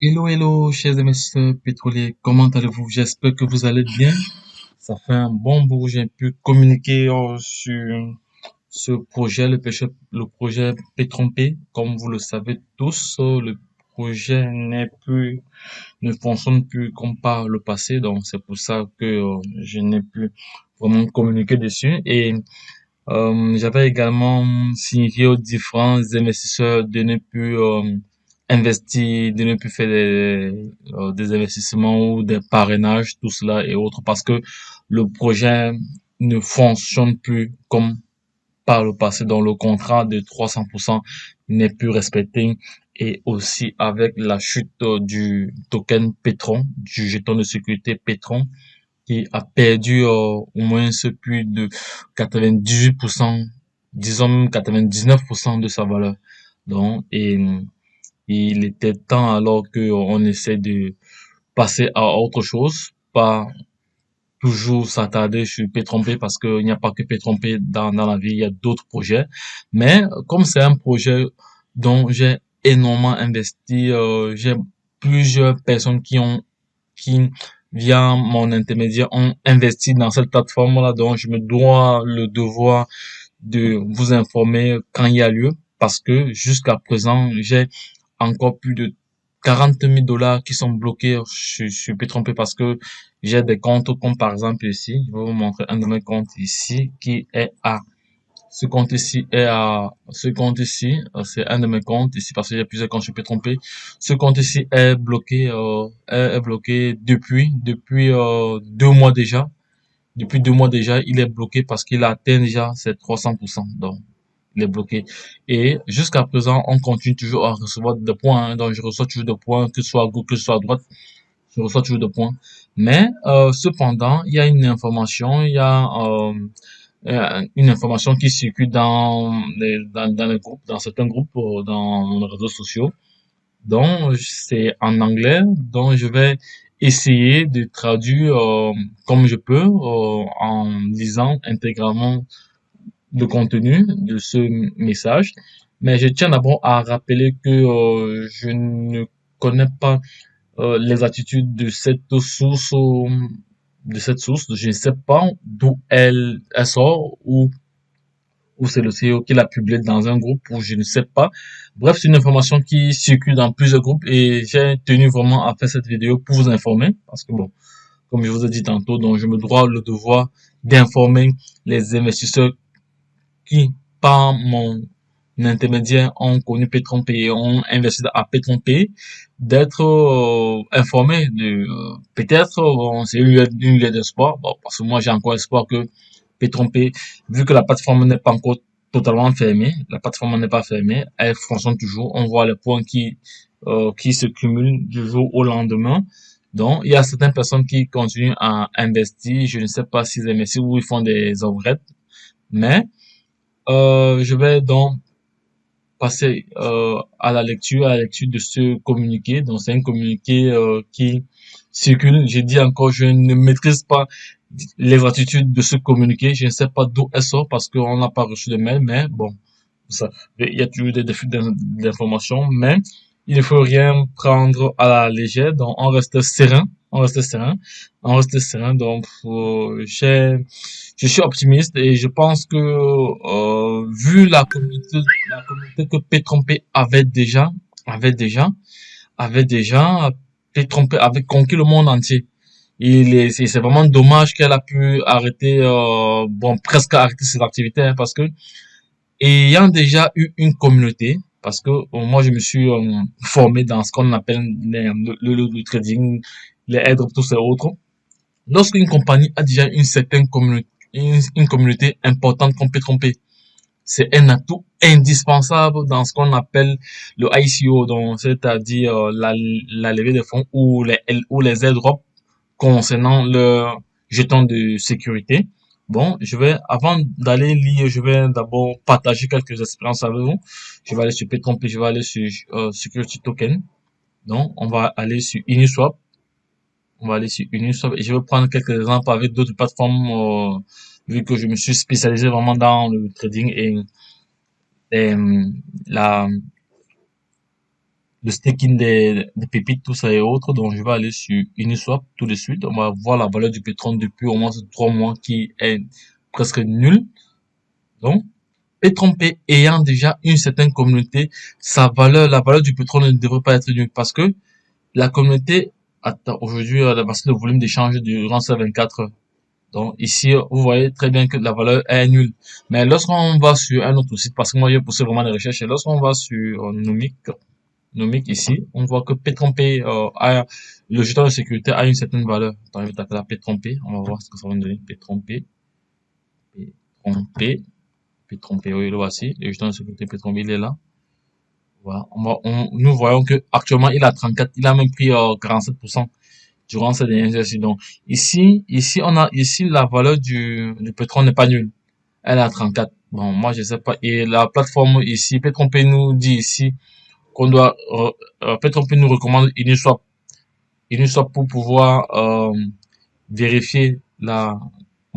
Hello, hello, chers investisseurs pétroliers, comment allez-vous? J'espère que vous allez bien. Ça fait un bon bout que j'ai pu communiquer sur ce projet, le projet Pétrompé. Comme vous le savez tous, le projet n'est plus, ne fonctionne plus comme par le passé, donc c'est pour ça que je n'ai plus vraiment communiqué dessus. Et j'avais également signifié aux différents investisseurs de ne plus investir, de ne plus faire des investissements ou des parrainages, tout cela et autres, parce que le projet ne fonctionne plus comme par le passé, dont le contrat de 300% n'est plus respecté. Et aussi avec la chute du token Petron, du jeton de sécurité Petron, qui a perdu au moins ce plus de 98%, disons même 99% de sa valeur. Donc, il était temps alors qu'on essaie de passer à autre chose, pas toujours s'attarder sur Pétrompé parce qu'il n'y a pas que Pétrompé dans la vie, il y a d'autres projets. Mais comme c'est un projet dont j'ai énormément investi, j'ai plusieurs personnes qui, via mon intermédiaire, ont investi dans cette plateforme-là. Donc, je me dois le devoir de vous informer quand il y a lieu parce que jusqu'à présent, j'ai encore plus de 40 000 $ qui sont bloqués sur Pétrompé parce que j'ai des comptes comme par exemple ici. Je vais vous montrer un de mes comptes ici qui est à ce compte ici, c'est un de mes comptes ici parce qu'il y a plusieurs comptes, je peux tromper. Ce compte ici est bloqué, est bloqué depuis 2 mois déjà. Depuis 2 mois déjà, il est bloqué parce qu'il a atteint déjà ses 300%. Donc, il est bloqué. Et jusqu'à présent, on continue toujours à recevoir des points, hein. Donc, je reçois toujours des points, que ce soit à gauche, que ce soit à droite, je reçois toujours des points. Mais, cependant, il y a une information, il y a, une information qui circule dans les groupes, dans certains groupes, dans les réseaux sociaux. Donc, c'est en anglais. Donc, je vais essayer de traduire comme je peux en lisant intégralement le contenu de ce message. Mais je tiens d'abord à rappeler que je ne connais pas les attitudes de cette source, je ne sais pas d'où elle sort ou c'est le CEO qui l'a publié dans un groupe ou je ne sais pas. Bref, c'est une information qui circule dans plusieurs groupes et j'ai tenu vraiment à faire cette vidéo pour vous informer parce que bon, comme je vous ai dit tantôt, donc je me dois le devoir d'informer les investisseurs qui, par mon intermédiaire, ont connu Petron-P et ont investi à Petron-P, d'être informés de peut-être c'est une lueur d'espoir. Bon, parce que moi j'ai encore espoir que Petron-P, vu que la plateforme n'est pas encore totalement fermée, la plateforme n'est pas fermée, elle fonctionne toujours. On voit les points qui se cumulent du jour au lendemain. Donc, il y a certaines personnes qui continuent à investir. Je ne sais pas s'ils investissent ou ils font des overheads, mais je vais donc passer à la lecture de ce communiqué. Donc, c'est un communiqué qui circule. J'ai dit encore, je ne maîtrise pas les attitudes de ce communiqué. Je ne sais pas d'où elle sort parce qu'on n'a pas reçu de mail, mais bon, ça, il y a toujours des défis d'informations, mais il ne faut rien prendre à la légère. Donc, on reste serein, on reste serein, on reste serein. Donc, je suis optimiste et je pense que vu la communauté que Pétrompé avait déjà, avait déjà, Pétrompé avait conquis le monde entier. C'est vraiment dommage qu'elle a pu arrêter, bon, presque arrêter ses activités, hein, parce que ayant déjà eu une communauté, parce que moi je me suis formé dans ce qu'on appelle le trading, les airdrops, tous ces autres. Lorsqu'une compagnie a déjà une certaine communauté, une communauté importante qu'on peut tromper, c'est un atout indispensable dans ce qu'on appelle le ICO, donc c'est-à-dire la levée de fonds ou les airdrops concernant le jeton de sécurité. Bon, avant d'aller lire, je vais d'abord partager quelques expériences avec vous. Je vais aller sur Petron, puis je vais aller sur Security Token. Donc, on va aller sur Uniswap. On va aller sur Uniswap et je vais prendre quelques exemples avec d'autres plateformes, vu que je me suis spécialisé vraiment dans le trading et la, le staking des pépites, tout ça et autres. Donc, je vais aller sur Uniswap tout de suite. On va voir la valeur du Petron depuis au moins 3 mois qui est presque nulle. Donc, Petron P ayant déjà une certaine communauté, la valeur du Petron ne devrait pas être nulle parce que la communauté, attends, aujourd'hui, parce que le volume d'échange durant ces 24 heures. Donc, ici, vous voyez très bien que la valeur est nulle. Mais lorsqu'on va sur un autre site, parce que moi, j'ai poussé vraiment les recherches, et lorsqu'on va sur Nomic ici, on voit que P-Trompé, le jeton de sécurité a une certaine valeur. Attends, je vais taper la P-Trompé, on va voir ce que ça va nous donner. P-Trompé, P-Trompé, P-Trompé, oui, le voici. Le jeton de sécurité P-Trompé, il est là. Voilà. Nous voyons que actuellement, il a 34, il a même pris 47% durant ces derniers exercices. Donc, ici, la valeur du pétrole n'est pas nulle. Elle est à 34. Bon, moi, je sais pas. Et la plateforme ici, P-Trompé nous dit ici qu'on doit, P-Trompé nous recommande Uniswap pour pouvoir vérifier la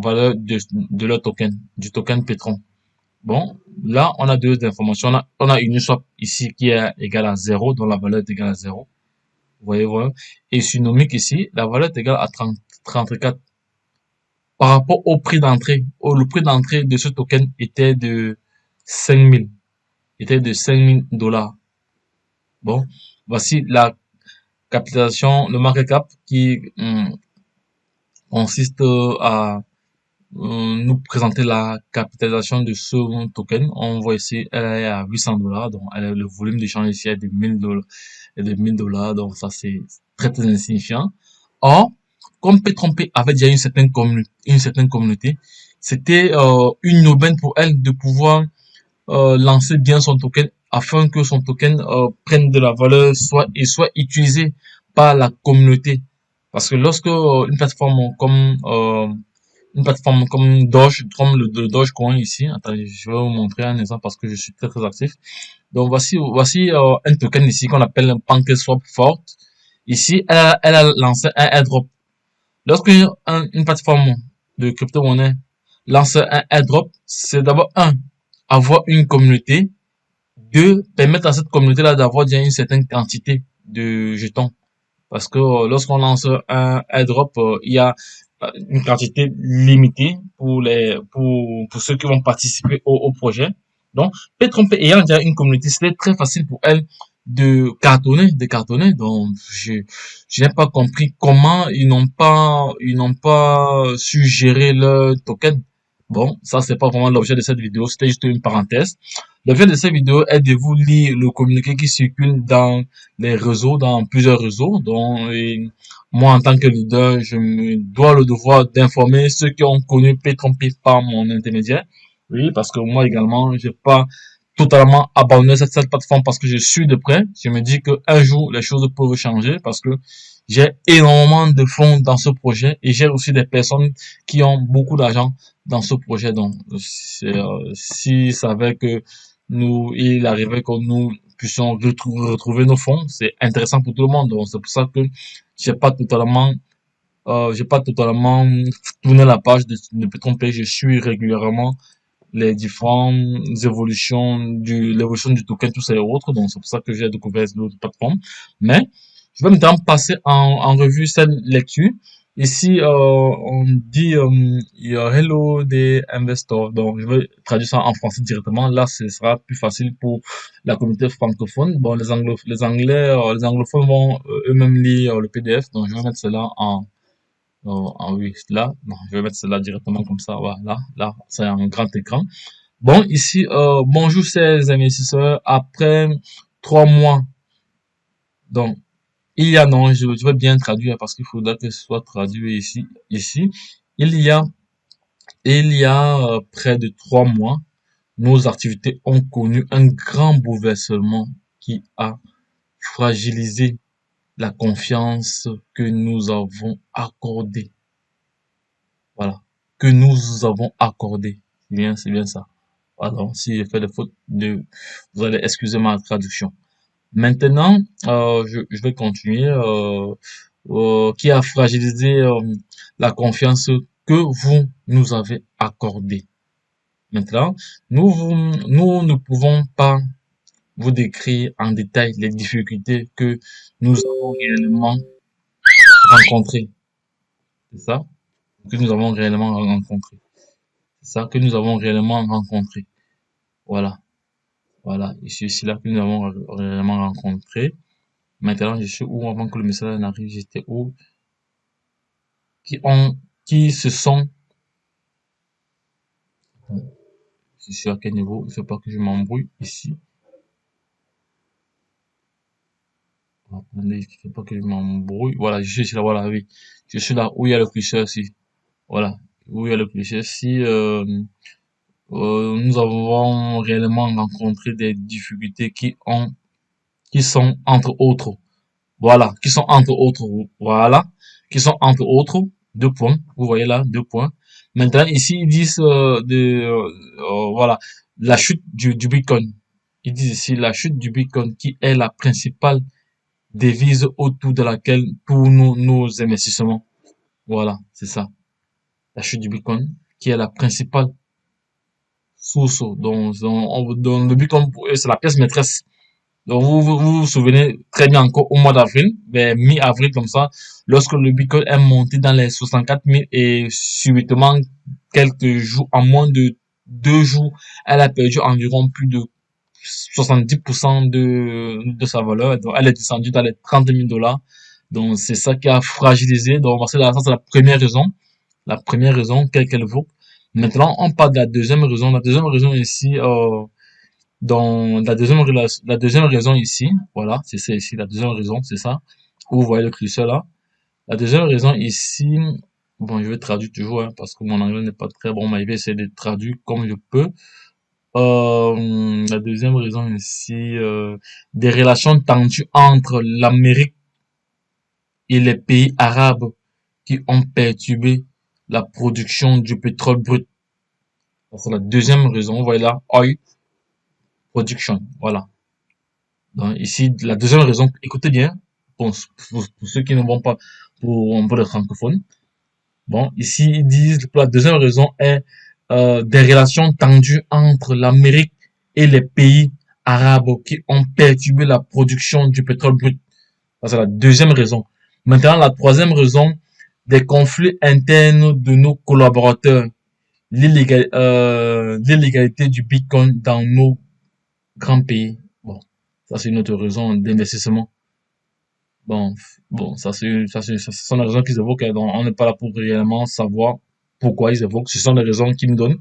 valeur de leur token, du token Petron. Bon, là, on a deux informations. On a Uniswap ici qui est égal à 0, dont la valeur est égale à 0. Vous voyez, voilà. Et sur Nomic ici, la valeur est égale à 34. Par rapport au prix d'entrée, le prix d'entrée de ce token était de 5000, était de 5000 dollars. Bon, voici la capitalisation, le market cap qui consiste à nous présenter la capitalisation de ce token. On voit ici, elle est à 800 dollars, donc le volume d'échange ici est de 1000 dollars, donc ça c'est très très insignifiant. Or, comme P-Trompé avait déjà une certaine communauté, c'était une aubaine pour elle de pouvoir lancer bien son token afin que son token prenne de la valeur soit utilisé par la communauté. Parce que lorsque une plateforme comme Doge, comme le Dogecoin ici, attendez, je vais vous montrer un exemple parce que je suis très très actif. Donc voici un token ici qu'on appelle un PancakeSwap Forte. Ici, elle a lancé un airdrop. Lorsque une plateforme de crypto-monnaie lance un airdrop, c'est d'abord avoir une communauté. Deux, permettre à cette communauté-là d'avoir déjà une certaine quantité de jetons. Parce que lorsqu'on lance un airdrop, il y a une quantité limitée pour ceux qui vont participer au projet. Donc, P-Trompé ayant déjà une communauté, c'était très facile pour elle de cartonner. Donc, je n'ai pas compris comment ils n'ont pas su gérer leur token. Bon, ça, c'est pas vraiment l'objet de cette vidéo. C'était juste une parenthèse. L'objet de cette vidéo est de vous lire le communiqué qui circule dans les réseaux, dans plusieurs réseaux. Donc, moi, en tant que leader, je me dois le devoir d'informer ceux qui ont connu P-Trompé par mon intermédiaire. Oui, parce que moi également, j'ai pas totalement abandonné cette plateforme parce que je suis de près. Je me dis que un jour, les choses peuvent changer parce que j'ai énormément de fonds dans ce projet et j'ai aussi des personnes qui ont beaucoup d'argent dans ce projet. Donc, si ça avait que il arrivait que nous puissions retrouver nos fonds, c'est intéressant pour tout le monde. Donc, c'est pour ça que j'ai pas totalement, j'ai pas totalement tourné la page de Petron Pay. Je suis régulièrement les différentes l'évolution du token, tout ça et autres. Donc, c'est pour ça que j'ai découvert l'autre plateforme. Mais, je vais maintenant passer en revue cette lecture. Ici, on dit Hello des investors. Donc, je vais traduire ça en français directement. Là, ce sera plus facile pour la communauté francophone. Bon, les anglophones vont eux-mêmes lire le PDF. Donc, je vais mettre cela oui, là. Non, je vais mettre cela directement comme ça. Voilà, là, c'est un grand écran. Bon, ici, bonjour chers investisseurs. Après 3 mois, donc non, je vais bien traduire parce qu'il faudra que ce soit traduit ici. Il y a, près de 3 mois, nos activités ont connu un grand bouleversement qui a fragilisé la confiance que nous avons accordée. Voilà. Que nous avons accordée. C'est bien ça. Pardon, si j'ai fait des fautes, vous allez excuser ma traduction. Maintenant, je vais continuer. Qui a fragilisé la confiance que vous nous avez accordée. Maintenant, nous ne pouvons pas vous décrire en détail les difficultés que nous avons réellement rencontrées. C'est ça que nous avons réellement rencontré. C'est ça que nous avons réellement rencontré. Voilà. Voilà. Et c'est là que nous avons réellement rencontré. Maintenant, je suis où avant que le message n'arrive? J'étais où? Qui ont, qui se sont, je suis à quel niveau? Il ne faut pas que je m'embrouille ici. Attendez, il ne faut pas que je m'embrouille. Voilà, je suis ici là, voilà, oui. Je suis là où il y a le curseur ici. Voilà. Où il y a le curseur ici, nous avons réellement rencontré des difficultés qui sont entre autres, voilà, qui sont entre autres, voilà, qui sont entre autres, deux points, vous voyez là, deux points. Maintenant, ici, ils disent, voilà, la chute du Bitcoin. Ils disent ici la chute du Bitcoin qui est la principale devise autour de laquelle tous nos investissements. Voilà, c'est ça. La chute du Bitcoin qui est la principale source dont le Bitcoin, pour eux, c'est la pièce maîtresse. Donc, vous souvenez très bien encore au mois d'avril, vers mi-avril comme ça, lorsque le Bitcoin est monté dans les 64 000 et subitement, quelques jours, en moins de 2 jours, elle a perdu environ plus de 70% de sa valeur. Donc, elle est descendue dans les 30 000 dollars. Donc, c'est ça qui a fragilisé. Donc, ça, c'est la première raison. La première raison, qu'elle évoque. Maintenant, on parle de la deuxième raison. La deuxième raison ici, dans la deuxième raison ici, voilà, c'est ça ici, la deuxième raison, c'est ça, où vous voyez le curseur là. La deuxième raison ici, bon, je vais traduire toujours, hein, parce que mon anglais n'est pas très bon, mais je vais essayer de traduire comme je peux. La deuxième raison ici, des relations tendues entre l'Amérique et les pays arabes qui ont perturbé la production du pétrole brut. C'est la deuxième raison, vous voyez là, oil production, voilà. Donc, ici, la deuxième raison, écoutez bien, pour ceux qui ne vont pas pour les francophones. Bon, ici, ils disent que la deuxième raison est des relations tendues entre l'Amérique et les pays arabes qui ont perturbé la production du pétrole brut. Ça, c'est la deuxième raison. Maintenant, la troisième raison, des conflits internes de nos collaborateurs, l'illégalité du Bitcoin dans nos grands pays. Bon, ça, c'est une autre raison d'investissement. Bon, bon, ça, ce sont les raisons qu'ils évoquent. Donc, on n'est pas là pour réellement savoir pourquoi ils évoquent. Ce sont les raisons qu'ils nous donnent.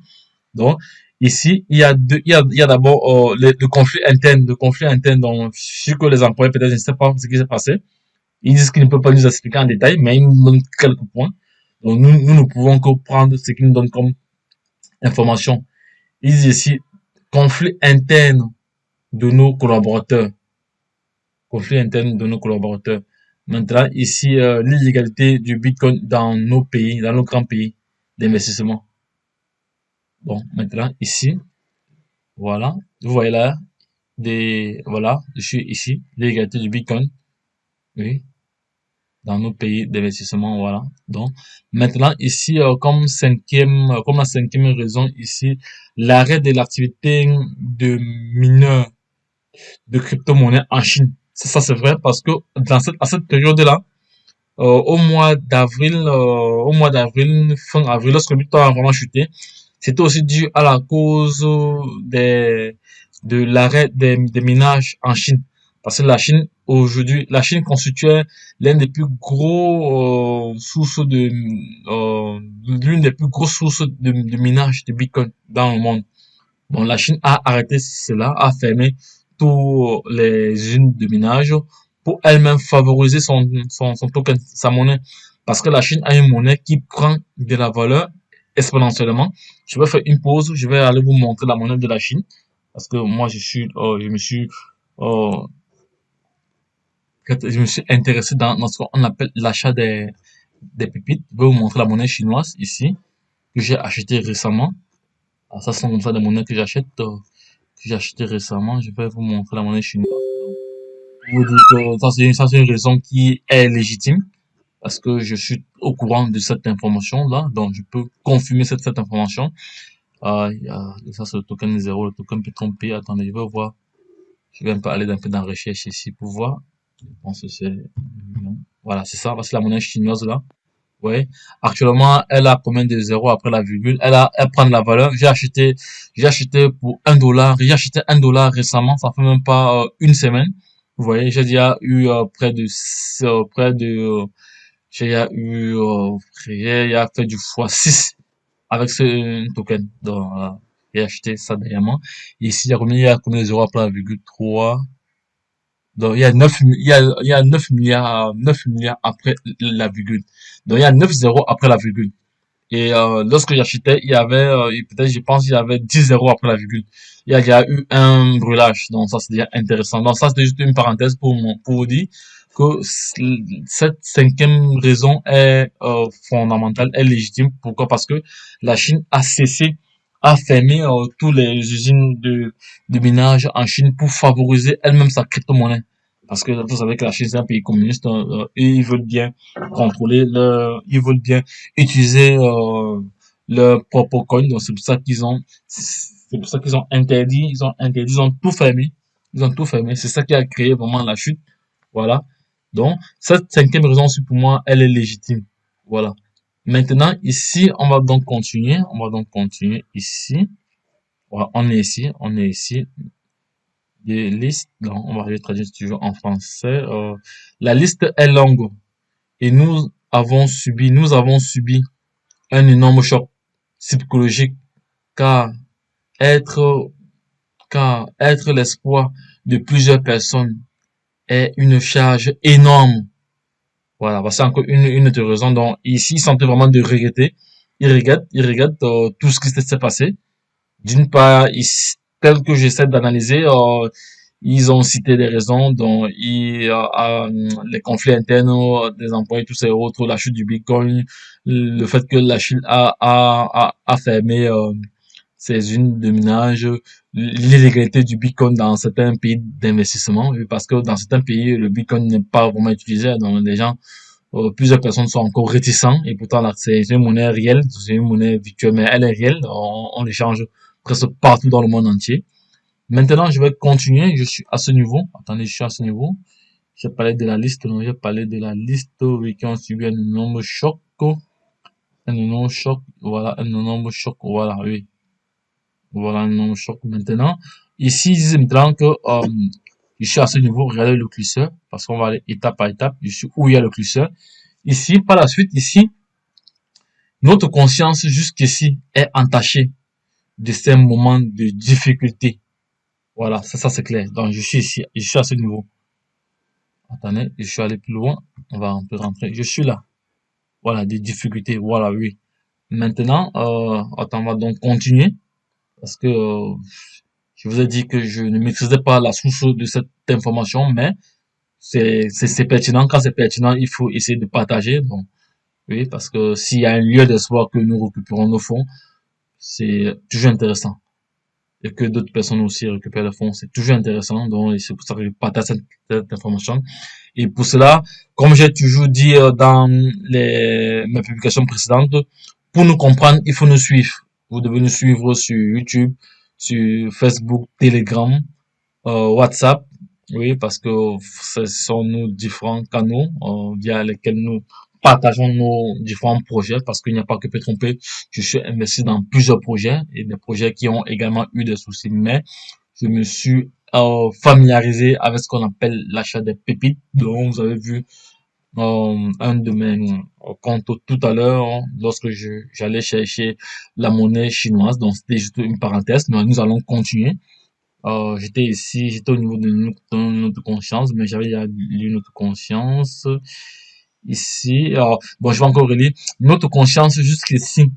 Donc, ici, il y a d'abord le conflit interne, Donc, je que les employés peut-être ne savent pas ce qui s'est passé. Ils disent qu'ils ne peuvent pas nous expliquer en détail, mais ils nous donnent quelques points. Donc, nous ne pouvons que prendre ce qu'ils nous donnent comme information. Ils disent ici conflit interne de nos collaborateurs. Conflit interne de nos collaborateurs. Maintenant, ici, l'illégalité du Bitcoin dans nos pays, dans nos grands pays d'investissement. Bon, maintenant, ici, voilà. Vous voyez là, voilà, je suis ici, l'illégalité du Bitcoin. Oui, dans nos pays d'investissement, voilà. Donc, maintenant, ici, comme la cinquième raison, ici, l'arrêt de l'activité de mineurs de crypto-monnaies en Chine. Ça c'est vrai parce que à cette période-là, au mois d'avril, fin avril, lorsque le Bitcoin a vraiment chuté, c'était aussi dû à la cause de l'arrêt des minages en Chine. Parce que la Chine constituait l'un des plus gros l'une des plus grosses sources de minage de Bitcoin dans le monde. Bon, la Chine a arrêté cela, a fermé tous les usines de minage pour elle-même favoriser son token, sa monnaie. Parce que la Chine a une monnaie qui prend de la valeur exponentiellement. Je vais faire une pause, je vais aller vous montrer la monnaie de la Chine. Parce que moi, euh, je me suis intéressé dans ce qu'on appelle l'achat des pépites. Je vais vous montrer la monnaie chinoise ici, que j'ai acheté récemment. Alors, ça, c'est comme ça des monnaies que j'ai acheté récemment. Je vais vous montrer la monnaie chinoise. Vous dire que ça, c'est une raison qui est légitime parce que je suis au courant de cette information-là, donc je peux confirmer cette information. Ça, c'est le token 0, le token peut tromper. Attendez, je vais voir. Je vais un peu aller un peu dans recherche ici pour voir. Je pense que c'est, voilà, c'est ça, c'est la monnaie chinoise là. Ouais. Actuellement, elle a combien de zéros après la virgule? Elle prend de la valeur. J'ai acheté pour $1. J'ai acheté $1 récemment. Ça fait même pas une semaine. Vous voyez, j'ai déjà eu près de, j'ai déjà eu, j'ai déjà fait du x6 avec ce token. Donc, j'ai acheté ça dernièrement. Ici, il y a combien de zéros après la virgule? 3. Donc, il y a 9 milliards après la virgule. Donc, il y a 9 zéros après la virgule. Et lorsque j'achetais, il y avait, peut-être, je pense, il y avait 10 zéros après la virgule. Il y a déjà eu un brûlage. Donc, ça, c'est déjà intéressant. Donc, ça, c'était juste une parenthèse pour vous dire que cette cinquième raison est fondamentale, est légitime. Pourquoi? Parce que la Chine a cessé, a fermé tous les usines de minage en Chine pour favoriser elle-même sa crypto-monnaie. Parce que vous savez que la Chine, c'est un pays communiste, et ils veulent bien contrôler ils veulent bien utiliser leur propre coin. Donc c'est pour ça qu'ils ont interdit, ils ont tout fermé, ils ont tout fermé. C'est ça qui a créé vraiment la chute. Voilà. Donc cette cinquième raison aussi pour moi, elle est légitime. Voilà. Maintenant ici, on va donc continuer ici. Voilà, on est ici. Des listes. Donc on va les traduire toujours en français. La liste est longue et nous avons subi un énorme choc psychologique car être, car être l'espoir de plusieurs personnes est une charge énorme. Voilà, c'est encore une autre raison. Donc, ici, ils sentent vraiment de regretter. Ils regrettent tout ce qui s'est passé. D'une part, tel que j'essaie d'analyser, ils ont cité des raisons, dont les conflits internes des employés, tous ces autres, la chute du Bitcoin, le fait que la Chine a fermé ses usines de minage, l'illégalité du Bitcoin dans certains pays d'investissement, parce que dans certains pays, le Bitcoin n'est pas vraiment utilisé, donc les gens, plusieurs personnes sont encore réticents, et pourtant là, c'est une monnaie réelle, c'est une monnaie virtuelle, mais elle est réelle, on l'échange presque partout dans le monde entier. Maintenant, je vais continuer. Je suis à ce niveau. Attendez, je suis à ce niveau. J'ai parlé de la liste. Non, j'ai parlé de la liste. Oui, qui ont subi un énorme choc. Un énorme choc. Voilà, un énorme choc. Voilà, oui. Voilà, un énorme choc. Maintenant, ici, ils disent maintenant que je suis à ce niveau. Regardez le curseur. Parce qu'on va aller étape par étape. Je suis où il y a le curseur. Ici, par la suite, ici, notre conscience jusqu'ici est entachée de ces moments de difficulté. Voilà, ça c'est clair. Donc, je suis ici, je suis à ce niveau. Attendez, je suis allé plus loin. On va un peu rentrer. Je suis là. Voilà, des difficultés. Voilà, oui. Maintenant, attends, on va donc continuer. Parce que je vous ai dit que je ne maîtrisais pas la source de cette information, mais c'est pertinent. Quand c'est pertinent, il faut essayer de partager. Donc, oui, parce que s'il y a un lieu d'espoir que nous récupérons nos fonds, c'est toujours intéressant. Et que d'autres personnes aussi récupèrent le fonds, c'est toujours intéressant. Donc, c'est pour ça que je partage cette information. Et pour cela, comme j'ai toujours dit dans mes publications précédentes, pour nous comprendre, il faut nous suivre. Vous devez nous suivre sur YouTube, sur Facebook, Telegram, WhatsApp. Oui, parce que ce sont nos différents canaux via lesquels nous partageons nos différents projets parce qu'il n'y a pas que P-Trompé. Je suis investi dans plusieurs projets et des projets qui ont également eu des soucis, mais je me suis familiarisé avec ce qu'on appelle l'achat des pépites. Donc, vous avez vu un de mes comptes tout à l'heure lorsque j'allais chercher la monnaie chinoise. Donc, c'était juste une parenthèse, mais nous allons continuer. J'étais ici, j'étais au niveau de notre conscience, mais j'avais lu notre conscience ici. Alors, bon, je vais encore relire. Notre conscience jusqu'ici.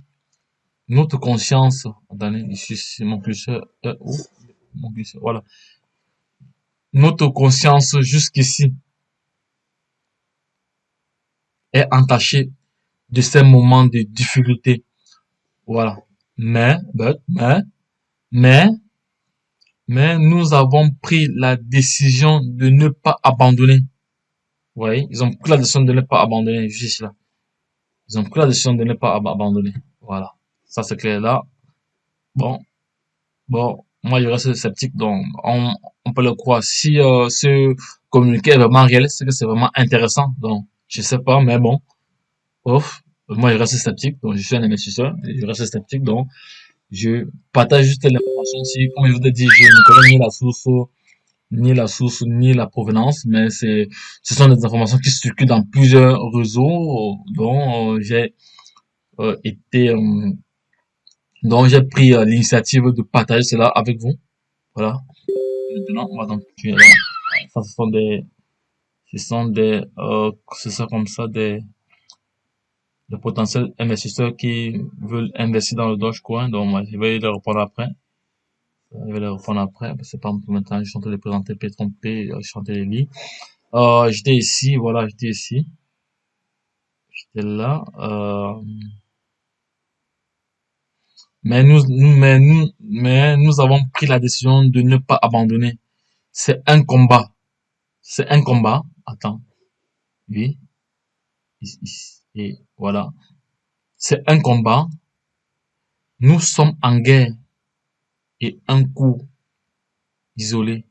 Notre conscience. Attendez, ici, c'est mon curseur. Où? Mon curseur, voilà. Notre conscience jusqu'ici est entachée de ces moments de difficulté. Voilà. Mais, mais, mais nous avons pris la décision de ne pas abandonner. Vous voyez, ils ont pris la décision de ne pas abandonner, juste là. Ils ont pris la décision de ne pas abandonner. Voilà. Ça, c'est clair là. Bon, bon. Moi, je reste sceptique, donc on peut le croire. Si ce communiqué est vraiment réel, c'est que c'est vraiment intéressant. Donc, je sais pas, mais bon, ouf, moi, je reste sceptique. Donc, je suis un investisseur, et je reste sceptique. Donc, je partage juste l'information. Si, comme je vous ai dit, je ne connais ni la provenance, mais ce sont des informations qui circulent dans plusieurs réseaux, dont été, donc j'ai pris l'initiative de partager cela avec vous. Voilà. Maintenant, on va donc continuer là. Ça, ce sont comme ça des potentiels investisseurs qui veulent investir dans le Dogecoin. Donc, moi, je vais les reprendre après. Je vais les reprendre après. C'est pas pour maintenant, je suis en train de présenter P-Trompé, je suis en train de les lire. J'étais ici, voilà, j'étais ici. J'étais là. Mais nous avons pris la décision de ne pas abandonner. C'est un combat. C'est un combat. Attends. Oui. Et voilà. C'est un combat. Nous sommes en guerre et un coup isolé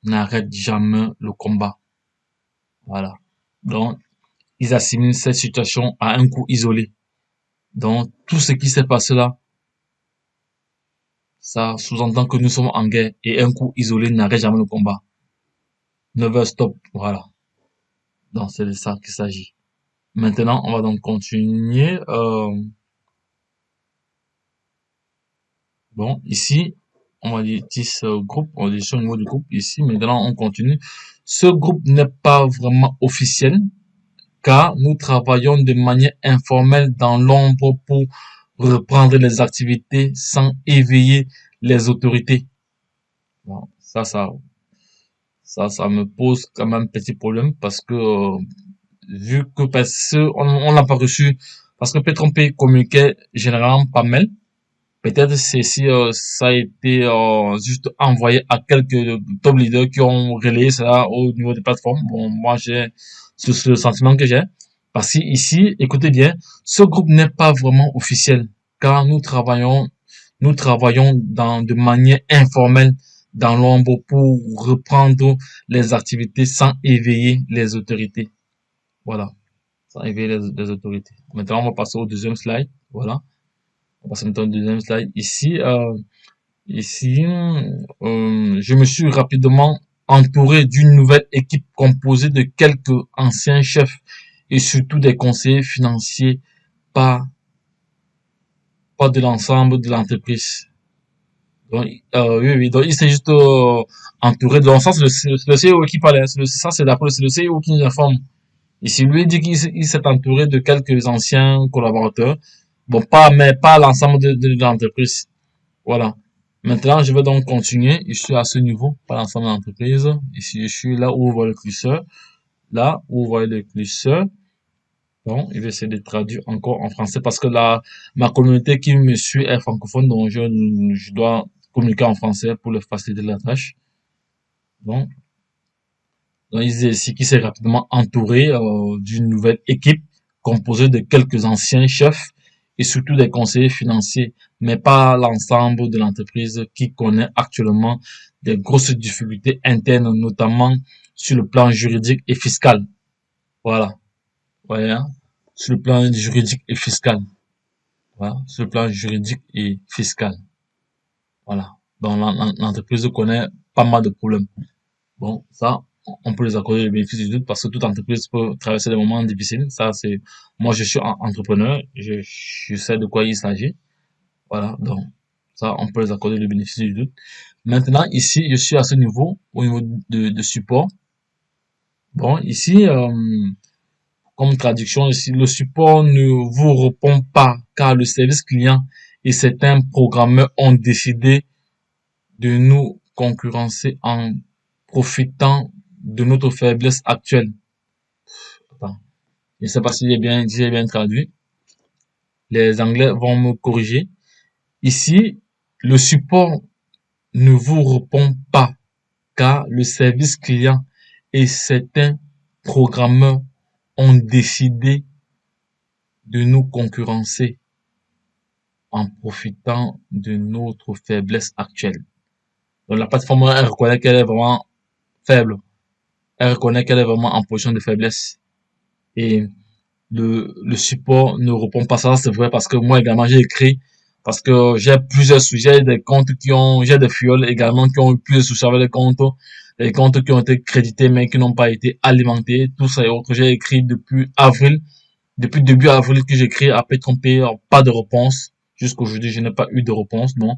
n'arrête jamais le combat. Voilà. Donc, ils assimilent cette situation à un coup isolé. Donc, tout ce qui s'est passé là, ça sous-entend que nous sommes en guerre et un coup isolé n'arrête jamais le combat. Never stop. Voilà. Donc, c'est de ça qu'il s'agit. Maintenant, on va donc continuer. Bon, ici, on va dire ce groupe, on dit au niveau du groupe ici. Maintenant, on continue. Ce groupe n'est pas vraiment officiel car nous travaillons de manière informelle dans l'ombre pour reprendre les activités sans éveiller les autorités. Bon, ça me pose quand même un petit problème parce que vu que on n'a pas reçu, parce que P-Trompé communiquait généralement pas mal. Peut-être c'est si ça a été juste envoyé à quelques top leaders qui ont relayé cela au niveau des plateformes. Bon, moi j'ai ce sentiment que j'ai. Parce que ici, écoutez bien, ce groupe n'est pas vraiment officiel, car nous travaillons de manière informelle dans l'ombre pour reprendre les activités sans éveiller les autorités. Voilà, sans éveiller les autorités. Maintenant, on va passer au deuxième slide. Voilà. On passe maintenant au deuxième slide. Ici, je me suis rapidement entouré d'une nouvelle équipe composée de quelques anciens chefs et surtout des conseillers financiers, pas, pas de l'ensemble de l'entreprise. Donc, oui, donc il s'est juste entouré. Donc, ça, c'est le CEO qui parlait. Ça, c'est d'après c'est le CEO qui nous informe. Ici, lui dit qu'il s'est entouré de quelques anciens collaborateurs. Bon, mais pas l'ensemble de l'entreprise. Voilà. Maintenant, je vais donc continuer. Je suis à ce niveau, pas l'ensemble de l'entreprise. Ici, je suis là où vous voyez le curseur. Là où vous voyez le curseur. Bon, je vais essayer de traduire encore en français parce que là, ma communauté qui me suit est francophone, donc je dois communiquer en français pour le faciliter la tâche. Bon, donc il dit ici qu'il s'est rapidement entouré d'une nouvelle équipe composée de quelques anciens chefs et surtout des conseillers financiers, mais pas l'ensemble de l'entreprise qui connaît actuellement des grosses difficultés internes, notamment sur le plan juridique et fiscal. Voilà, voyez, hein? Sur le plan juridique et fiscal. Voilà, sur le plan juridique et fiscal. Voilà. Donc l'entreprise connaît pas mal de problèmes. Bon, ça, on peut les accorder le bénéfice du doute parce que toute entreprise peut traverser des moments difficiles. Ça, c'est, moi, je suis entrepreneur, je sais de quoi il s'agit. Voilà, donc, ça, on peut les accorder le bénéfice du doute. Maintenant, ici, je suis à ce niveau, au niveau de support. Bon, ici, comme traduction, ici, le support ne vous répond pas car le service client et certains programmeurs ont décidé de nous concurrencer en profitant de notre faiblesse actuelle. Attends, je ne sais pas si j'ai bien traduit. Les Anglais vont me corriger. Ici, le support ne vous répond pas car le service client et certains programmeurs ont décidé de nous concurrencer en profitant de notre faiblesse actuelle. Donc la plateforme, elle reconnaît qu'elle est vraiment faible. Elle reconnaît qu'elle est vraiment en position de faiblesse. Et le support ne répond pas. Ça, c'est vrai, parce que moi également j'ai écrit, parce que j'ai plusieurs sujets, des comptes j'ai des fioles également qui ont eu plusieurs soucis avec les comptes qui ont été crédités mais qui n'ont pas été alimentés, tout ça et autres. J'ai écrit depuis avril, depuis début avril que j'écris à trompé, pas de réponse. Jusqu'aujourd'hui, je n'ai pas eu de réponse. Non.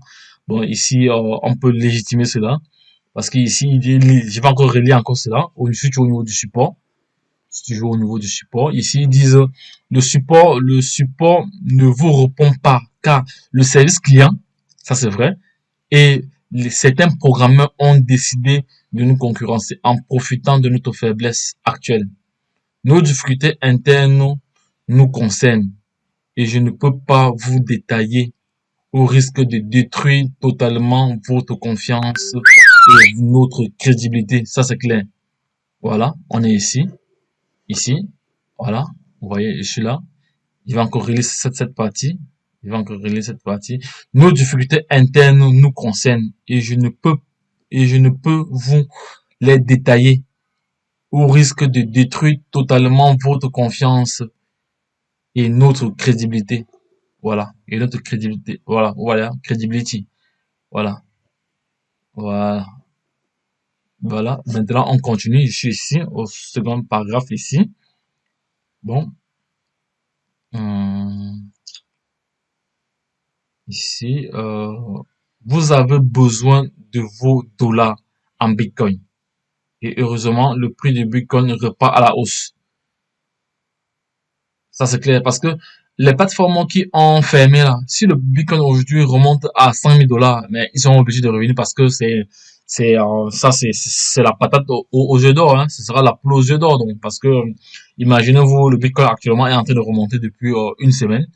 Bon, ici, on peut légitimer cela. Parce qu'ici, je vais encore relier encore cela. Au niveau du support. C'est toujours au niveau du support. Ici, ils disent, le support ne vous répond pas car le service client, ça c'est vrai, et certains programmeurs ont décidé de nous concurrencer en profitant de notre faiblesse actuelle. Nos difficultés internes nous concernent et je ne peux pas vous détailler au risque de détruire totalement votre confiance et notre crédibilité. Ça c'est clair. Voilà, on est ici. Ici, voilà, vous voyez, je suis là. Il va encore relire cette partie. Il va encore relire cette partie. Nos difficultés internes nous concernent et je ne peux vous les détailler au risque de détruire totalement votre confiance et notre crédibilité. Voilà. Et notre crédibilité. Voilà. Voilà. Credibility. Voilà. Voilà. Voilà. Maintenant, on continue. Je suis ici, au second paragraphe ici. Bon. Hum. Ici, vous avez besoin de vos dollars en Bitcoin. Et heureusement, le prix du Bitcoin repart à la hausse. Ça, c'est clair. Parce que les plateformes qui ont fermé là, si le Bitcoin aujourd'hui remonte à 100 000 dollars, mais ils sont obligés de revenir parce que c'est la patate aux œufs d'or, hein. Ce sera la poule aux œufs d'or, donc, parce que, imaginez-vous, le Bitcoin actuellement est en train de remonter depuis une semaine.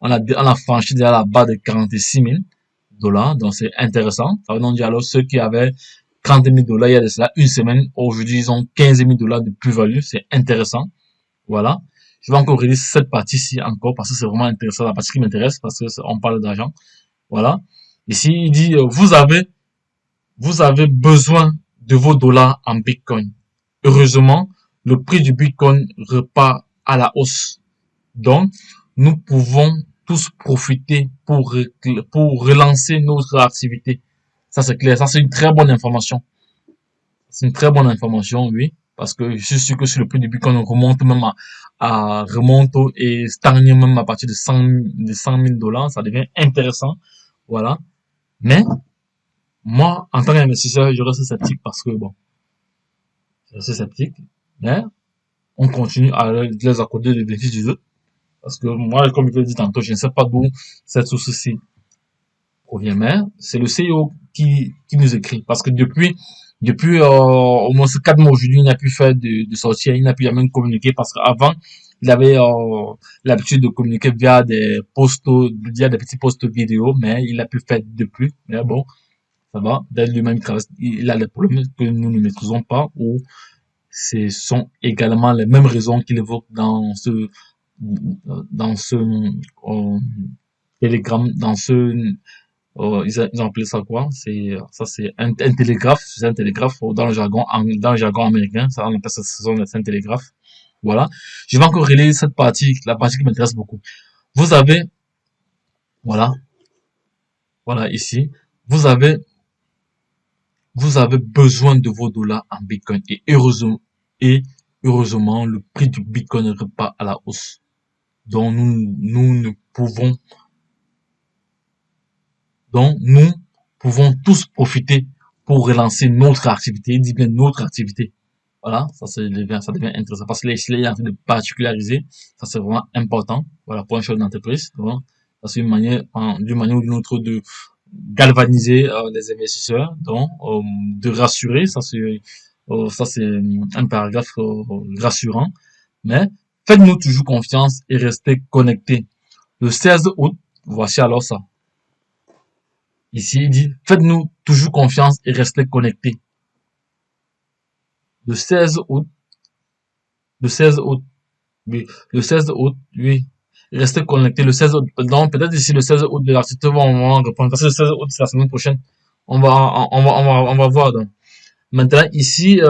On a franchi déjà la barre de 46 000 dollars, donc c'est intéressant. Ça veut donc dire alors ceux qui avaient 30 000 dollars il y a de cela une semaine, aujourd'hui ils ont 15 000 dollars de plus-value, c'est intéressant. Voilà. Je vais encore relire cette partie-ci encore parce que c'est vraiment intéressant, la partie qui m'intéresse parce que on parle d'argent. Voilà. Ici, il dit, vous avez besoin de vos dollars en Bitcoin. Heureusement, le prix du Bitcoin repart à la hausse. Donc, nous pouvons tous profiter pour relancer notre activité. Ça, c'est clair. Ça, c'est une très bonne information. C'est une très bonne information, oui. Parce que je suis sûr que si le prix du Bitcoin remonte même remonte et stagne même à partir de 100 000 dollars, ça devient intéressant. Voilà. Mais, moi, en tant qu'investisseur, je reste sceptique parce que bon, je reste sceptique. Mais, on continue à les accorder le bénéfice du jeu. Parce que moi, comme je l'ai dit tantôt, je ne sais pas d'où cette source-ci provient, mais c'est le CEO qui nous écrit. Parce que depuis au moins 4 mois aujourd'hui, il n'a plus fait de sortir, il n'a plus jamais communiqué parce qu'avant, il avait l'habitude de communiquer via des petits posts vidéo, mais il n'a plus fait depuis. Mais bon, ça va. Dès lui-même, il a des problèmes que nous ne maîtrisons pas ou ce sont également les mêmes raisons qu'il évoque dans ce télégramme, ils ont appelé ça quoi? C'est un télégraphe, c'est un télégraphe dans le jargon américain, ça on appelle ça, c'est un télégraphe. Voilà. Je vais encore relayer cette partie, la partie qui m'intéresse beaucoup. Vous avez, voilà, voilà ici, vous avez, vous avez besoin de vos dollars en Bitcoin et heureusement, le prix du Bitcoin repart à la hausse. Donc nous ne pouvons Donc, nous pouvons tous profiter pour relancer notre activité. Il dit bien notre activité. Voilà, ça devient intéressant parce que là, il est en train de particulariser. Ça, c'est vraiment important. Voilà, pour un chef d'entreprise. Donc, ça, c'est d'une manière ou d'une autre de galvaniser les investisseurs, donc de rassurer. Ça, c'est un paragraphe rassurant. Mais faites-nous toujours confiance et restez connectés. Le 16 août, voici alors ça. Ici, il dit, faites-nous toujours confiance et restez connectés. Le 16 août, le 16 août, oui, le 16 août, oui. Restez connectés le 16 août. Donc, peut-être d'ici le 16 août de l'article, on va répondre. Parce que le 16 août, c'est la semaine prochaine. On va voir. Donc. Maintenant, ici,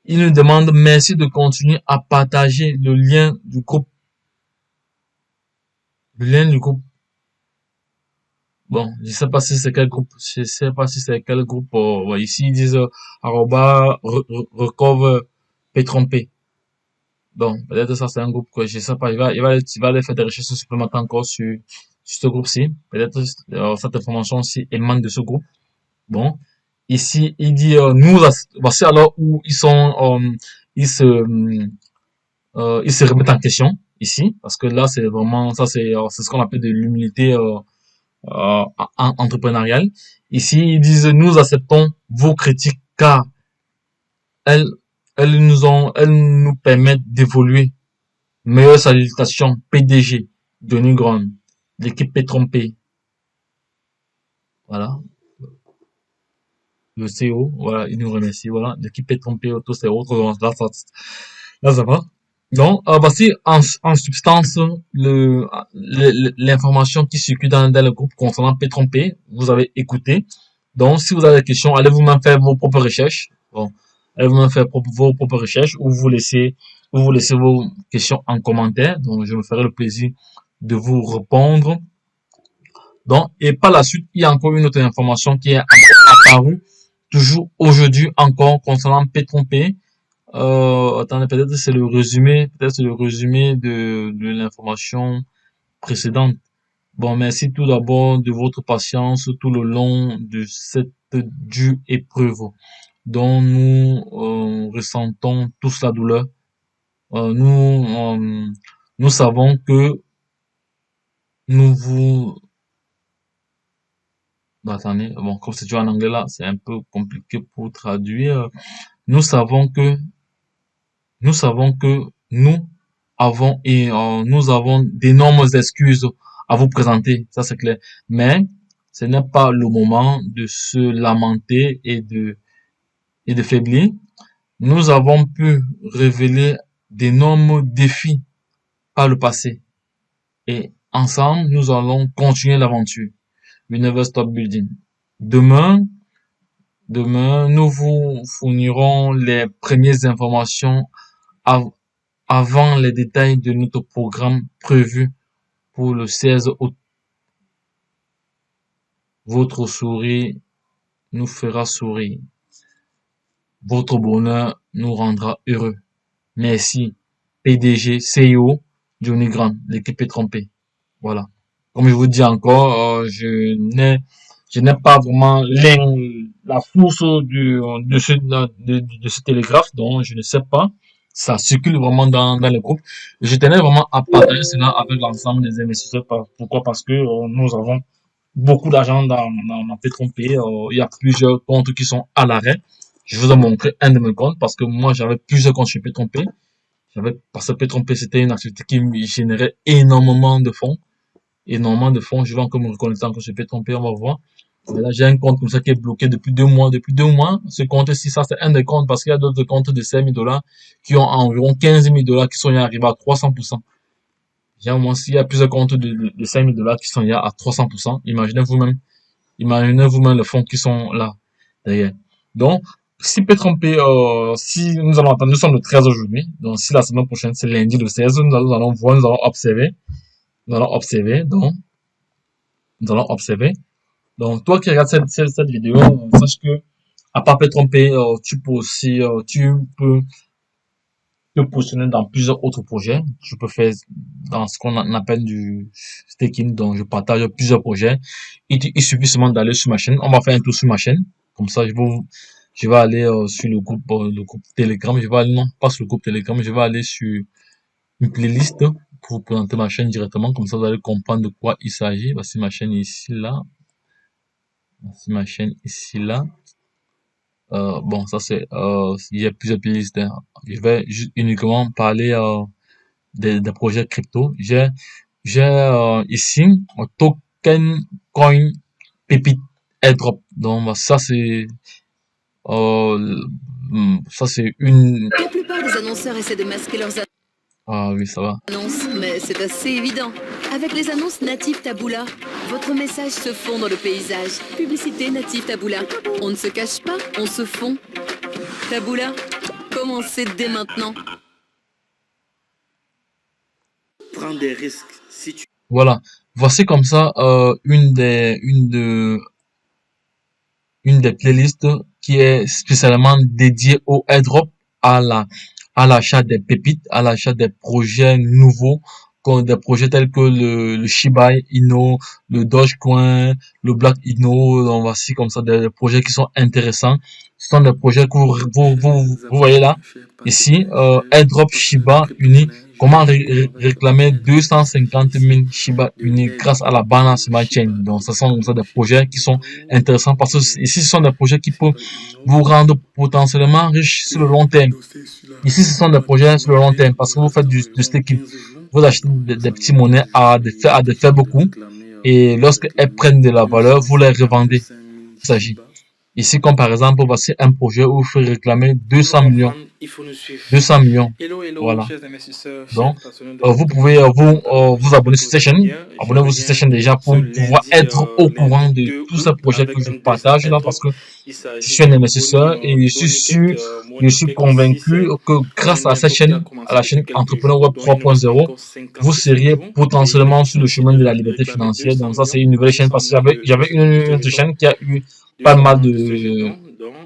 il nous demande merci de continuer à partager le lien du groupe. Le lien du groupe. Bon, je sais pas si c'est quel groupe. Je sais pas si c'est quel groupe. Ouais, ici, ils disent arroba recover P3P. Donc, peut-être ça, c'est un groupe que je sais pas. Il va aller faire des recherches supplémentaires encore sur ce groupe-ci. Peut-être cette information aussi émane de ce groupe. Bon, ici, il dit voici alors où ils se, ils se remettent en question ici, parce que là, c'est vraiment, ça, c'est ce qu'on appelle de l'humilité entrepreneuriale. Ici, ils disent, nous acceptons vos critiques car elles, elles nous permettent d'évoluer. Meilleure salutation, PDG, Denis Grande, l'équipe P3P, voilà, le CEO, voilà, il nous remercie, voilà, l'équipe P3P, tous ces autres, là, ça va. Donc, voici en substance l'information qui circule dans le groupe concernant P3P. Vous avez écouté. Donc, si vous avez des questions, allez vous-même faire vos propres recherches. Bon, allez vous-même faire vos propres recherches ou vous laissez vos questions en commentaire. Donc, je me ferai le plaisir de vous répondre. Donc, et par la suite, il y a encore une autre information qui est apparue toujours aujourd'hui encore concernant P3P. Attendez, peut-être c'est le résumé de l'information précédente. Bon, merci tout d'abord de votre patience tout le long de cette dure épreuve dont nous ressentons tous la douleur. Euh, nous, euh, nous savons que nous vous... Bah, attendez, bon, comme c'est déjà en anglais là, c'est un peu compliqué pour traduire. Nous savons que nous savons que nous avons d'énormes excuses à vous présenter, ça c'est clair. Mais ce n'est pas le moment de se lamenter et de faiblir. Nous avons pu révéler d'énormes défis par le passé et ensemble nous allons continuer l'aventure. We never stop building. Demain, nous vous fournirons les premières informations avant les détails de notre programme prévu pour le 16 août. Votre sourire nous fera sourire. Votre bonheur nous rendra heureux. Merci. PDG, CEO, Johnny Grant, l'équipe est trompée. Voilà. Comme je vous dis encore, je n'ai pas vraiment la source de ce télégraphe, donc je ne sais pas. Ça circule vraiment dans le groupe. Je tenais vraiment à partager cela avec l'ensemble des investisseurs. Pourquoi? Parce que nous avons beaucoup d'argent dans P3P. Il y a plusieurs comptes qui sont à l'arrêt. Je vous ai montré un de mes comptes parce que moi, j'avais plusieurs comptes sur P3P. Parce que P3P, c'était une activité qui me générait énormément de fonds. Énormément de fonds. Je vais encore me reconnecter encore sur P3P, on va voir. Et là, j'ai un compte comme ça qui est bloqué depuis 2 mois. Depuis 2 mois, ce compte-ci, ça, c'est un des comptes parce qu'il y a d'autres comptes de 5 000 dollars qui ont environ 15 000 dollars qui sont arrivés à 300%. J'ai au moins, s'il y a plusieurs comptes de 5 000 dollars qui sont à 300%, imaginez vous-même les fonds qui sont là, derrière. Donc, si P3P, si nous allons attendre, nous sommes le 13 aujourd'hui, donc si la semaine prochaine, c'est lundi le 16, nous allons voir, nous allons observer, donc, nous allons observer. Donc, toi qui regardes cette vidéo, sache que, à part P3P, tu peux aussi, tu peux te positionner dans plusieurs autres projets. Tu peux faire dans ce qu'on appelle du staking, donc je partage plusieurs projets. Il suffit seulement d'aller sur ma chaîne. On va faire un tour sur ma chaîne. Comme ça, je vais aller sur le groupe Telegram. Je vais aller, non, pas sur le groupe Telegram, je vais aller sur une playlist pour vous présenter ma chaîne directement. Comme ça, vous allez comprendre de quoi il s'agit. Voici ma chaîne ici, là. Voici ma chaîne ici, là. Bon, ça c'est, il y a plusieurs playlists, hein. Je vais uniquement parler des projets crypto. J'ai ici un token coin pépite airdrop. Donc euh, ça c'est une. La plupart des annonceurs essaient de masquer leurs Ah oui, ça va. Annonce, mais c'est assez évident. Avec les annonces Native Taboola, votre message se fond dans le paysage. Publicité Native Taboola. On ne se cache pas, on se fond. Taboola, commencez dès maintenant. Prends des risques. Si tu Voilà. Voici comme ça une des playlists qui est spécialement dédiée au airdrop, à la, à l'achat des pépites, à l'achat des projets nouveaux, comme des projets tels que le Shiba Inu, le Dogecoin, le Black Inu, donc voici comme ça des projets qui sont intéressants. Ce sont des projets que chers vous voyez là. abonnés, chers Ici, partenaires, chers airdrop professionnels de Shiba Uni. crypto-monnaie, Comment je m'adresse à vous réclamer avec un message 250 000 Shiba de Uni grâce à la l'airdrop Binance Smart Chain. Shiba Donc, ce sont comme ça Inu. des Shiba projets qui sont Inu, intéressants parce que ici, ce sont des projets qui peuvent Shiba Inu, vous rendre potentiellement riche que sur le long vous terme. endossez sur la Ici, ce sont des projets plateforme sur le long Maker. terme parce que vous faites Dans du environ staking. 15 jours, Vous achetez dans des environ petits 15 monnaies jours, à de vous faibles pouvez coûts réclamer, et lorsqu'elles prennent de la valeur, vous les revendez. 255 000 Il s'agit. Shiba. Ici, comme par exemple, voici un projet où il faut réclamer Pour nous 200 millions. comprendre, il faut nous suivre. 200 millions. Hello, hello, Voilà. chers investisseurs, chers Donc, passionnés de vous pouvez crypto-monnaie. vous J'espère abonner que sur vous cette allez chaîne. bien. Je Abonnez-vous sur cette reviens chaîne déjà pour ce pouvoir être au courant lundi de 2 tous ces août projets que avec je un deuxième partage là parce airdrop. que Il je s'agit suis un du investisseur et je suis Money Peg convaincu 6. que C'est un grâce à cette airdrop qui a chaîne, à commencé la depuis chaîne quelques Entrepreneur jours, Web donc il nous reste 3.0, encore vous 55 seriez jours. Et potentiellement sur le il chemin s'agit de de la liberté réclamer financière. 200 Donc ça, c'est millions, une nouvelle chaîne 200 parce que millions j'avais de une autre jetons. chaîne qui a eu pas 200 mal millions de ce jeton.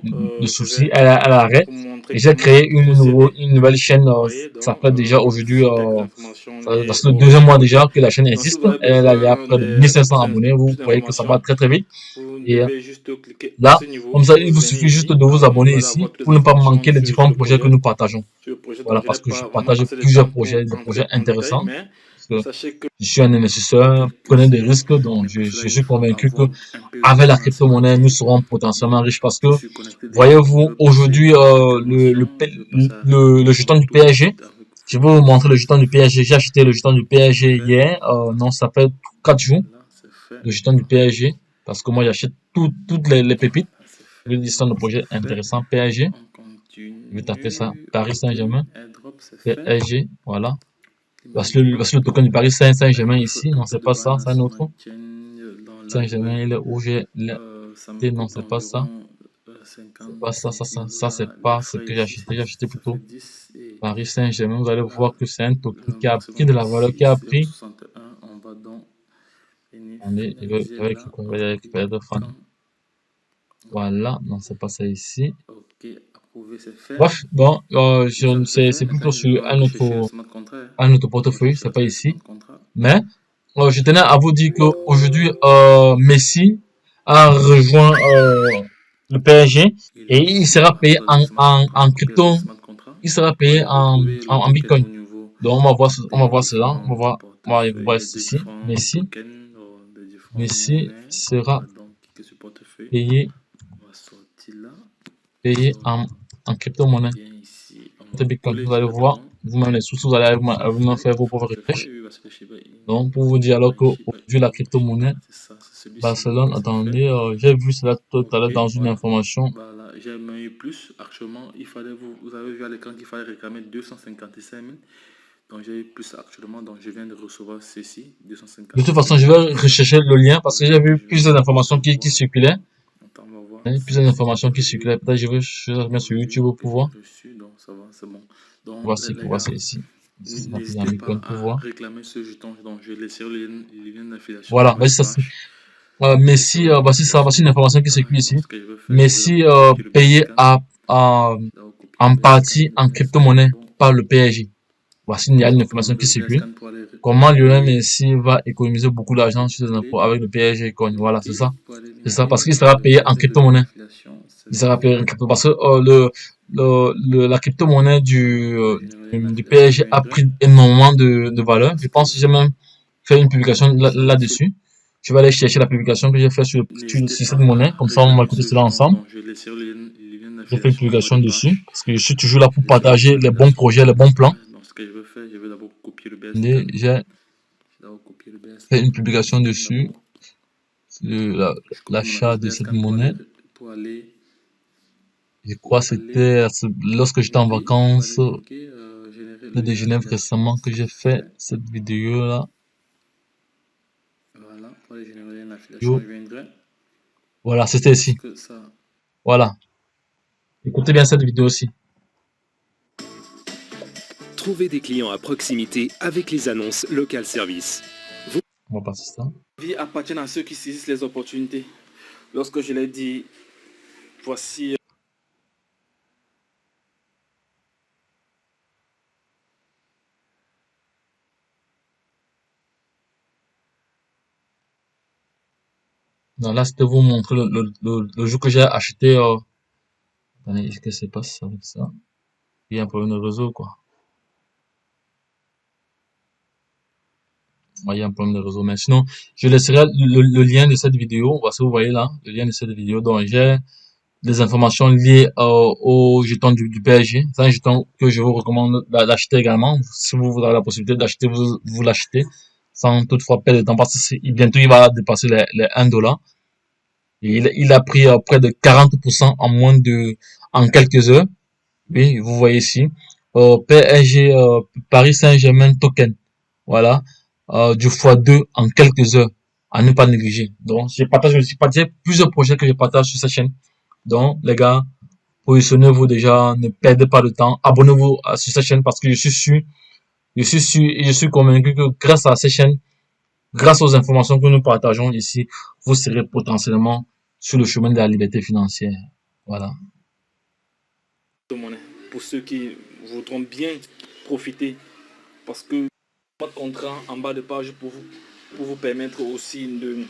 Donc, de je soucis vais à l'arrêt. vous montrer Et j'ai comment créé procéder. une nouvelle chaîne, Vous voyez, ça donc fait déjà aujourd'hui, quelques informations c'est liées le au deuxième mois projet. déjà que la chaîne Donc, si existe. vous avez Elle a besoin près de de 1500 abonnés. Vous plus voyez que ça va d'informations, très très vite. vous Et devez juste cliquer à là, ce niveau. comme ça, il vous Vous venez suffit juste ici. de vous Vous abonner allez ici avoir toutes pour les ne pas informations manquer les différents projets que nous partageons. sur le projet. Donc, Voilà, je n'ai parce que je pas vraiment partage assez de plusieurs temps pour projets, des entrer projets en détail, intéressants. mais Parce que sachez que je suis un investisseur, quelques prenez des secondes. risques. Donc, Mais pour cela, je il me suis faut convaincu que avoir un peu de avec la patience crypto-monnaie, nous matin. serons potentiellement riches parce que, Je suis connecté voyez-vous, déjà. Je vais passer aujourd'hui, à l'intervention. Je vais passer à le jeton du mon tour PSG, ensuite avec je vais vous vous. montrer le jeton du PSG. J'ai acheté le jeton du C'est PSG fait. hier. Voilà. Non, ça fait 4 jours. Là, c'est fait. Le jeton du PSG. Parce que moi, j'achète toutes les pépites. Là, c'est Je vais fait. dire ça, le projet C'est fait. intéressant. PSG. On Je vais taper ça. continue. Paris Ok. Saint-Germain. Airdrop, c'est fait. PSG. Voilà. Imagine. Voici le token du Paris Il Saint-Germain me faut ici. un Non, peu c'est de pas ça. C'est un balance autre. maintien dans la durée. Saint-Germain, il est où j'ai Ça me non, coûte c'est pas ça. environ C'est 50 pas ça, centimes. Là, c'est les pas ce frais que ici, j'ai acheté ça fait plutôt. 10. Et Paris Saint-Germain, vous allez là, voir que c'est un token le qui a pris de maximum la valeur, ici, qui a c'est pris. 61. On va donc venir Attendez, finaliser je vais là. récupérer de fan. Quand Voilà, non, c'est pas ça ici. ok, approuvé, c'est fait. Bref, bon, Une fois que c'est c'est fait, plutôt je sur dois rechercher le smart contract. un autre Je portefeuille, c'est pas recherche le ici. smart contract. Mais, je tenais à vous dire qu'aujourd'hui, Messi a rejoint, le PSG Il et est il ici. sera payé Attendez, laissez-moi en copier le crypto, smart contract. il sera Vous payé voyez, retrouver le en token Bitcoin. au niveau Donc, on va des voir cela. différents On va portefeuilles, voir des ceci. différents Messi, tokens, des différentes Messi monnaies. On sera va donc cliquer sur portefeuille. payé, On va sortir là. payé Sortir en crypto-monnaie. bien ici. On va Bitcoin. coller Vous allez voir, directement. vous-même les sources, vous allez vous-même faire vos propres C'est fait, recherches. oui, parce que Shiba Inu, Donc, pour vous dire alors ouais, Shiba qu'aujourd'hui, la Inu, crypto-monnaie, Shiba, c'est ça, c'est celui-ci. Barcelone, C'est fait. attendez, j'ai vu cela tout à Ok, l'heure dans une voilà. information. Voilà, j'ai même eu plus. Actuellement, il fallait vous avez vu à l'écran qu'il fallait réclamer 255 000. Donc j'ai eu plus actuellement. Donc je viens de recevoir ceci, De toute 255 façon, 000. je vais C'est fait. rechercher le lien parce que j'ai vu Je vais plusieurs informations qui recevoir. circulaient. Attends, on va voir. Hein, C'est plusieurs ici qui est informations qui arrivé. circulaient. Peut-être je vais mettre sur YouTube Ok, pour voir. reçu. Donc ça va, c'est bon. Donc les gars, Voici ici. Ici, c'est marqué dans n'hésitez pas Bitcoin pour à voir. réclamer ce jeton. Donc je vais laisser le lien d'affiliation Voilà, dans la voici ça. page. Messi, voici une information qui circule ici. Donc ce que je vais faire, je vais Messi, d'abord copier le payé BSCAN. à, D'abord copier le en BSCAN. partie Le en BSCAN, crypto-monnaie bon. par le PSG. Voici, il y a une information Donc qui le circule. BSCAN pour aller Comment Lionel coller, Messi va économiser beaucoup d'argent sur les coller. impôts avec le PSG Coin. Voilà, Ok, pour aller c'est ça, linker. parce qu'il Je sera vais payé en mettre le lien crypto-monnaie. d'affiliation. C'est Il sera fait. payé en crypto parce que la crypto-monnaie Voilà, on va générer une du affiliation PSG a URL. pris énormément de valeur. Parce Je que pense que j'ai même fait une publication c'est là-dessus. Je vais aller chercher la publication que j'ai faite n'hésitez sur cette pas monnaie. à Comme ça, on va réclamer écouter ce cela jeton. ensemble. Donc je vais laisser le lien J'ai fait une d'affiliation en bas publication de dessus page. parce que je suis toujours là Je pour vais laisser le lien partager les bons d'affiliation en projets, bas les de bons plans. page. Donc ce que je vais faire, je vais d'abord copier le Et BSCAN. j'ai Je vais d'abord copier le fait BSCAN. une Le publication BSCAN dessus d'abord. sur Je copie mon l'achat adresse de cette BSCAN monnaie. pour aller Je crois que pour aller c'était lorsque j'étais en copier, pour vacances. aller linker, générer de lien Genève d'affiliation, récemment que j'ai c'est fait fait. cette vidéo-là. Voilà, pour aller générer une affiliation, Yo. je viendrai. Voilà, c'était ici. Lorsque ça... Voilà. Écoutez bien cette vidéo aussi. Trouvez des clients à proximité avec les annonces Local Service. On va passer ça. La vie appartient à ceux qui saisissent les opportunités. Lorsque je l'ai dit, voici... Donc là, c'était vous montrer le jour que j'ai acheté. Attendez, qu'est-ce que se passe avec ça? Il y a un problème de réseau, quoi. Ouais, il y a un problème de réseau. Mais sinon, je laisserai le lien de cette vidéo. Voici, vous voyez là, le lien de cette vidéo. Donc, j'ai des informations liées au jeton du PSG. C'est un jeton que je vous recommande d'acheter également. Si vous avez la possibilité d'acheter, vous l'achetez sans toutefois perdre de temps parce que bientôt il va dépasser les 1 $. Et il a pris près de 40% en quelques heures. Oui, vous voyez ici. PSG, Paris Saint-Germain token. Voilà. Du x2 en quelques heures. À ne pas négliger. Donc, j'ai partagé plusieurs projets que je partage sur cette chaîne. Donc, les gars, positionnez-vous déjà, ne perdez pas de temps. Abonnez-vous sur cette chaîne parce que je suis sûr et je suis convaincu que grâce à cette chaîne, grâce aux informations que nous partageons ici, vous serez potentiellement sur le chemin de la liberté financière. Voilà. Pour ceux qui voudront bien profiter, parce que votre contrat en bas de page pour vous permettre aussi de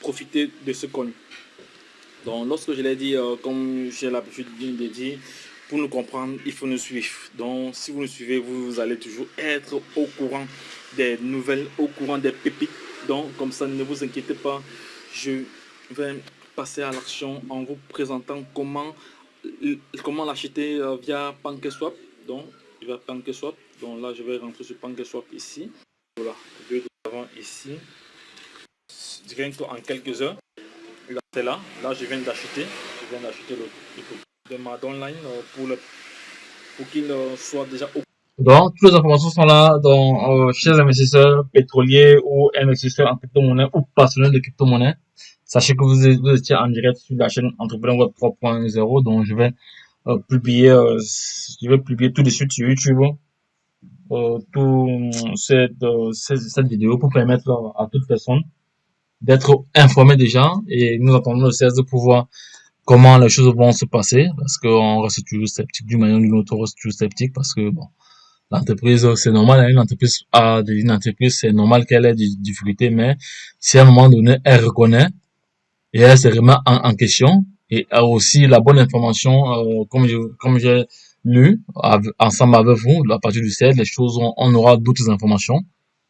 profiter de ce coin. Donc lorsque je l'ai dit, comme j'ai l'habitude de dire, pour nous comprendre, il faut nous suivre. Donc si vous nous suivez, vous allez toujours être au courant des nouvelles, au courant des pépites. Donc comme ça, ne vous inquiétez pas, je vais passer à l'action en vous présentant comment l'acheter via PancakeSwap. Donc via PancakeSwap. Donc là, je vais rentrer sur PancakeSwap ici. Voilà, deux avant ici. Rien qu'en quelques heures. Là, c'est là. Là, je viens d'acheter. Le Mad Online pour qu'il soit déjà au. Donc, toutes les informations sont là. Donc, chez les investisseurs pétroliers ou investisseurs en crypto-monnaie ou passionnés de crypto-monnaie, sachez que vous étiez en direct sur la chaîne Entrepreneur Web 3.0. Donc, je vais publier tout de suite sur YouTube cette vidéo pour permettre à toute personne d'être informé déjà. Et nous attendons le 16 pour voir comment les choses vont se passer parce qu'on reste toujours sceptique d'une manière ou d'une autre, on reste toujours sceptique parce que bon, l'entreprise c'est normal, hein, une entreprise c'est normal qu'elle ait des difficultés, mais si à un moment donné elle reconnaît et elle se remet en question et a aussi la bonne information comme j'ai lu ensemble avec vous à partir du 16, les choses on aura d'autres informations.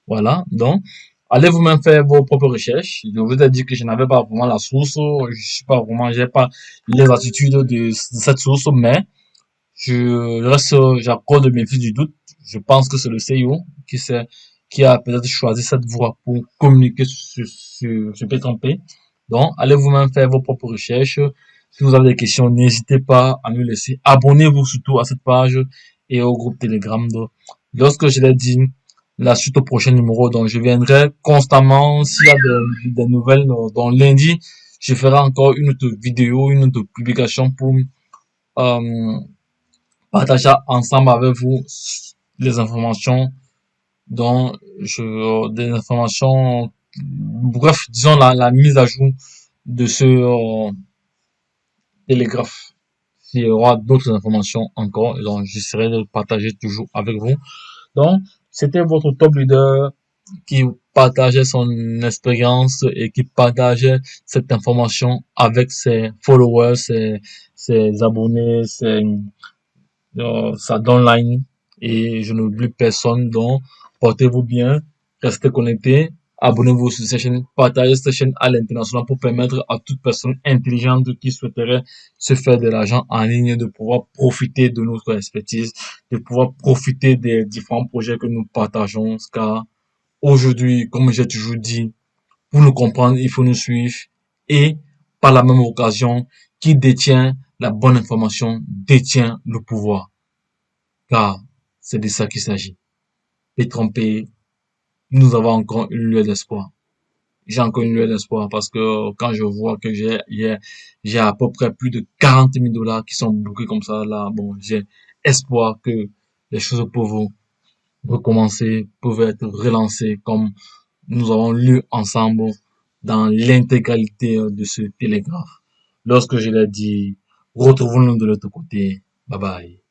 Voilà, donc allez vous-même faire vos propres recherches. Je vous ai dit que je n'avais pas vraiment la source, j'ai pas les attitudes de cette source, mais j'accorde mes fils du doute. Je pense que c'est le CEO qui a peut-être choisi cette voie pour communiquer sur P3P. Donc, allez vous-même faire vos propres recherches. Si vous avez des questions, n'hésitez pas à nous laisser. Abonnez-vous surtout à cette page et au groupe Telegram. Donc, lorsque je l'ai dit, la suite au prochain numéro, donc je viendrai constamment s'il y a des nouvelles. Donc, lundi, je ferai encore une autre vidéo, une autre publication pour partager ensemble avec vous les informations des informations, bref, disons la mise à jour de ce télégraphe. S'il y aura d'autres informations encore, donc j'essaierai de partager toujours avec vous. Donc, c'était votre top leader qui partageait son expérience et qui partageait cette information avec ses followers, ses abonnés, ça downline et je n'oublie personne. Donc, portez-vous bien, restez connectés, abonnez-vous sur cette chaîne, partagez cette chaîne à l'international pour permettre à toute personne intelligente qui souhaiterait se faire de l'argent en ligne de pouvoir profiter de notre expertise, de pouvoir profiter des différents projets que nous partageons. Car aujourd'hui, comme j'ai toujours dit, pour nous comprendre, il faut nous suivre et par la même occasion, qui détient la bonne information détient le pouvoir. Car C'est de ça qu'il s'agit. Pétrompé, nous avons encore une lueur d'espoir. J'ai encore une lueur d'espoir parce que quand je vois que j'ai à peu près plus de 40 000 $ qui sont bloqués comme ça, là, bon, j'ai espoir que les choses peuvent recommencer, peuvent être relancées comme nous avons lu ensemble dans l'intégralité de ce télégraphe. Lorsque je l'ai dit, retrouvons-nous de l'autre côté. Bye bye.